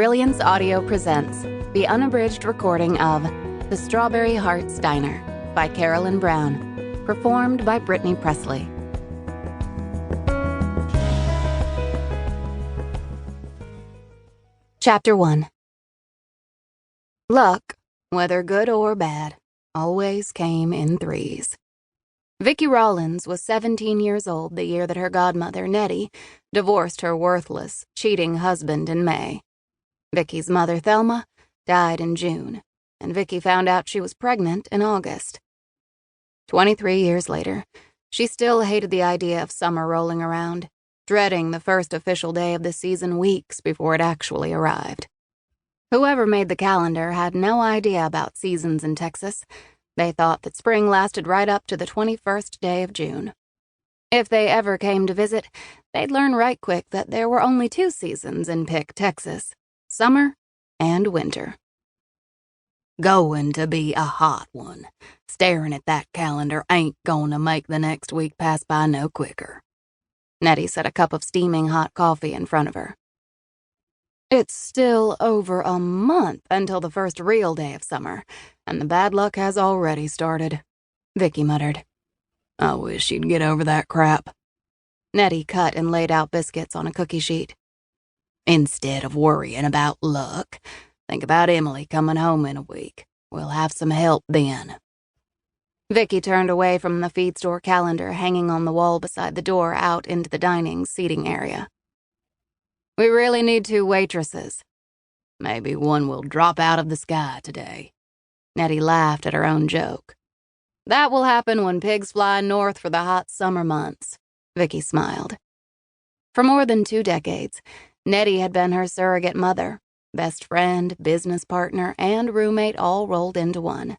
Brilliance Audio presents the unabridged recording of The Strawberry Hearts Diner by Carolyn Brown, performed by Brittany Pressley. Chapter 1. Luck, whether good or bad, always came in threes. Vicki Rollins was 17 years old the year that her godmother, Nettie, divorced her worthless, cheating husband in May. Vicki's mother, Thelma, died in June, and Vicki found out she was pregnant in August. 23 years later, she still hated the idea of summer rolling around, dreading the first official day of the season weeks before it actually arrived. Whoever made the calendar had no idea about seasons in Texas. They thought that spring lasted right up to the 21st day of June. If they ever came to visit, they'd learn right quick that there were only two seasons in Pick, Texas: summer and winter. Going to be a hot one. Staring at that calendar ain't gonna make the next week pass by no quicker. Nettie set a cup of steaming hot coffee in front of her. It's still over a month until the first real day of summer, and the bad luck has already started, Vicki muttered. I wish you'd get over that crap. Nettie cut and laid out biscuits on a cookie sheet. Instead of worrying about luck, think about Emily coming home in a week. We'll have some help then. Vicki turned away from the feed store calendar hanging on the wall beside the door out into the dining seating area. We really need 2 waitresses. Maybe one will drop out of the sky today. Nettie laughed at her own joke. That will happen when pigs fly north for the hot summer months, Vicki smiled. For more than 2 decades, Nettie had been her surrogate mother, best friend, business partner, and roommate all rolled into one.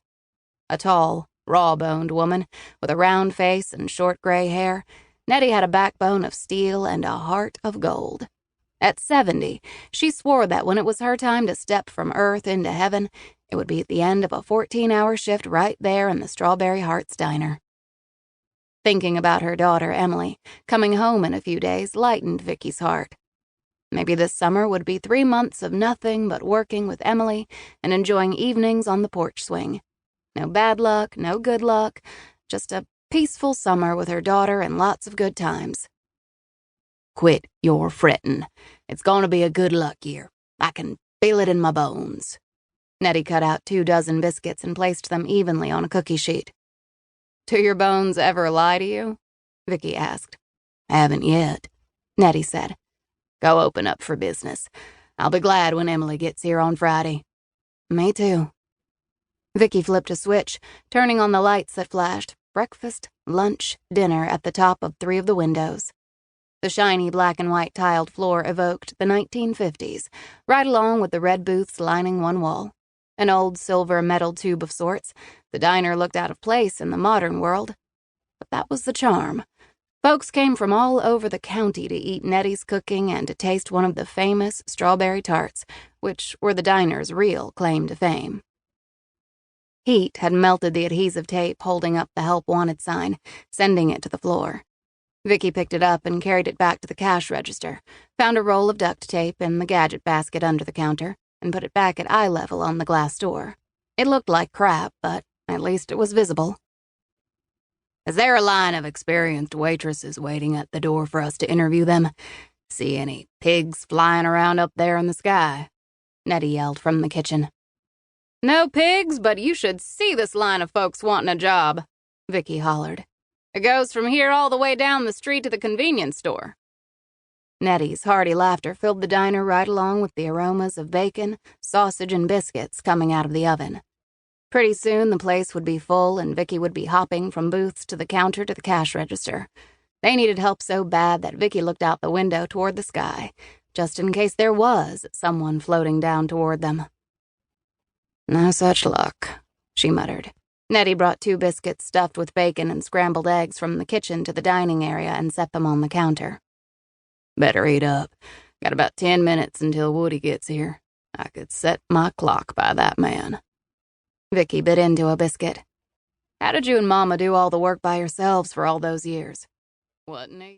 A tall, raw-boned woman with a round face and short gray hair, Nettie had a backbone of steel and a heart of gold. At 70, she swore that when it was her time to step from earth into heaven, it would be at the end of a 14-hour shift right there in the Strawberry Hearts Diner. Thinking about her daughter, Emily, coming home in a few days lightened Vicki's heart. Maybe this summer would be 3 months of nothing but working with Emily and enjoying evenings on the porch swing. No bad luck, no good luck, just a peaceful summer with her daughter and lots of good times. Quit your frettin'. It's gonna be a good luck year. I can feel it in my bones. Nettie cut out 2 dozen biscuits and placed them evenly on a cookie sheet. Do your bones ever lie to you? Vicki asked. Haven't yet, Nettie said. Go open up for business. I'll be glad when Emily gets here on Friday. Me too. Vicki flipped a switch, turning on the lights that flashed breakfast, lunch, dinner at the top of 3 of the windows. The shiny black and white tiled floor evoked the 1950s, right along with the red booths lining one wall. An old silver metal tube of sorts, the diner looked out of place in the modern world. But that was the charm. Folks came from all over the county to eat Nettie's cooking and to taste one of the famous strawberry tarts, which were the diner's real claim to fame. Heat had melted the adhesive tape holding up the Help Wanted sign, sending it to the floor. Vicki picked it up and carried it back to the cash register, found a roll of duct tape in the gadget basket under the counter, and put it back at eye level on the glass door. It looked like crap, but at least it was visible. Is there a line of experienced waitresses waiting at the door for us to interview them? See any pigs flying around up there in the sky? Nettie yelled from the kitchen. No pigs, but you should see this line of folks wanting a job, Vicki hollered. It goes from here all the way down the street to the convenience store. Nettie's hearty laughter filled the diner right along with the aromas of bacon, sausage, and biscuits coming out of the oven. Pretty soon the place would be full and Vicki would be hopping from booths to the counter to the cash register. They needed help so bad that Vicki looked out the window toward the sky, just in case there was someone floating down toward them. No such luck, she muttered. Nettie brought 2 biscuits stuffed with bacon and scrambled eggs from the kitchen to the dining area and set them on the counter. Better eat up. Got about 10 minutes until Woody gets here. I could set my clock by that man. Vicki bit into a biscuit. How did you and Mama do all the work by yourselves for all those years? Wasn't he?